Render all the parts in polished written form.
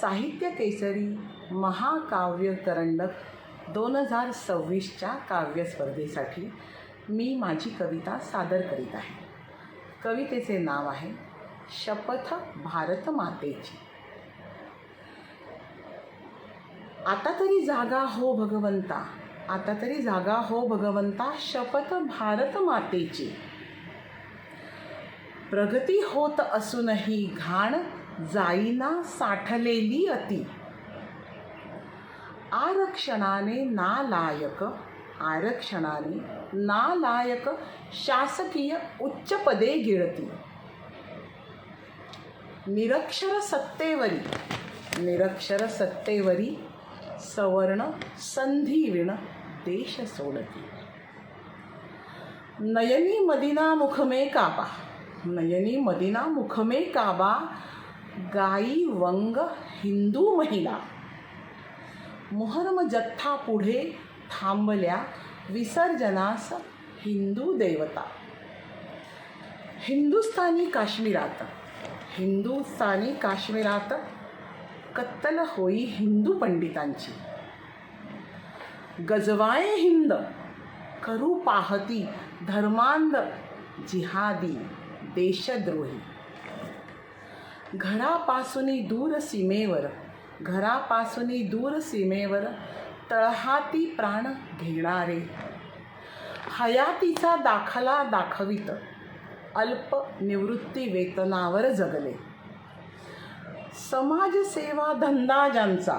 साहित्य केसरी महाकाव्य करंडक 2026च्या काव्यस्पर्धेसाठी मी माझी कविता सादर करीत आहे. कवितेचे नाव आहे शपथ भारत मातेची. आता तरी जागा हो भगवंता, आता तरी जागा हो भगवंता, शपथ भारत मातेची. प्रगती होत असूनही घाण जाईना साठलेली अति. आरक्षणाने नालायक, आरक्षणाने नालायक शासकीय उच्च पदे गिळती. निरक्षर सत्तेवरी, निरक्षर सत्तेवरी सवर्ण संधीविण देश सोडती. नयनी मदिना मुखमे काबा, नयनी मदिना मुखमे काबा, गाई वंग हिंदू महिला. मुहर्म जथ्था पुढे थांबल्या विसर्जनास हिंदू देवता. हिंदुस्थानी काश्मीरात, हिंदुस्थानी काश्मीरात कत्तल होई हिंदू पंडितांची. गजवाये हिंद करू पाहती धर्मांध जिहादी देशद्रोही. घरापासूनी दूर सीमेवर, घरापासूनी दूर सीमेवर तळहाती प्राण घेणारे. हयातीचा दाखला दाखवित अल्प निवृत्ती वेतनावर जगले. समाजसेवा धंदा ज्यांचा,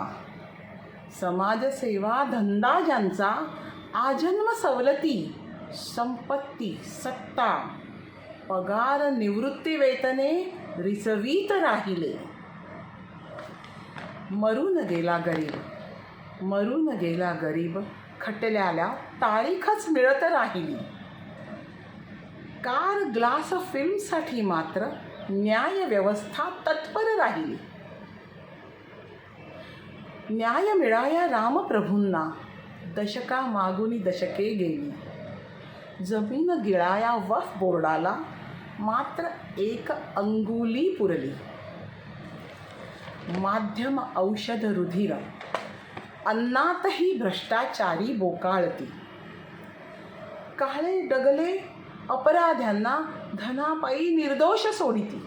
समाजसेवा धंदा ज्यांचा, आजन्म सवलती संपत्ती सत्ता पगार निवृत्ती वेतने रिसवीत राहिले. मरून गेला गरीब, मरून गेला गरीब, खटल्याला तारीखच मिळत राहिली. कार ग्लास फिल्मसाठी मात्र न्याय व्यवस्था तत्पर राहिली. न्याय मिळाया रामप्रभूंना, दशका मागुनी दशके गेली. जमीन गिळाया वक्फ बोर्डाला, मात्र एक अंगुली पुरली. माध्यम औषध रुधिर, अन्नातही भ्रष्टाचारी बोकाळती. काळे डगले अपराध्यांना धनापायी निर्दोष सोडिती.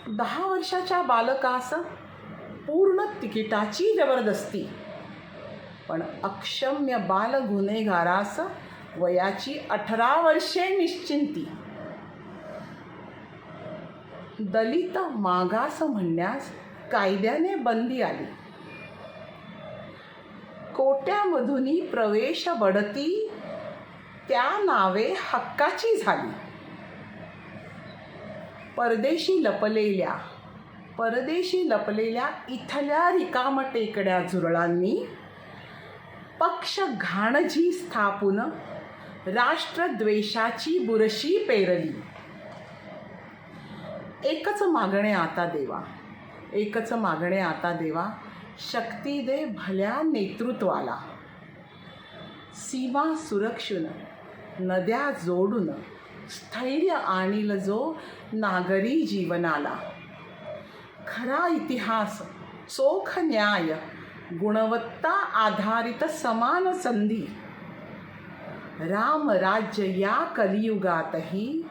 10 वर्षाच्या बालकास पूर्ण तिकिटाची जबरदस्ती, पण अक्षम्य बाल गुन्हेगारास वयाची 18 वर्षे निश्चिंती. दलित मागास म्हणण्यास कायद्याने बंदी आली. कोट्यामधुनी प्रवेश बढती, त्या नावे हक्काची झाली. परदेशी लपलेल्या, परदेशी लपलेल्या इथल्या रिकामटेकड्या झुरळांनी पक्ष घाणजी स्थापून राष्ट्रद्वेषाची बुरशी पेरली. एकच मागणे आता देवा, एकच मागणे आता देवा, शक्ती दे भल्या नेतृत्वाला. सीमा सुरक्षून नद्या जोडून स्थैर्य आणील जो नागरी जीवनाला. खरा इतिहास, चोख न्याय, गुणवत्ता आधारित समान संधी. राम राज्य या कलियुगातही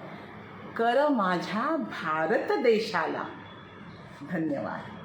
कर माझ्या भारत देशाला. धन्यवाद.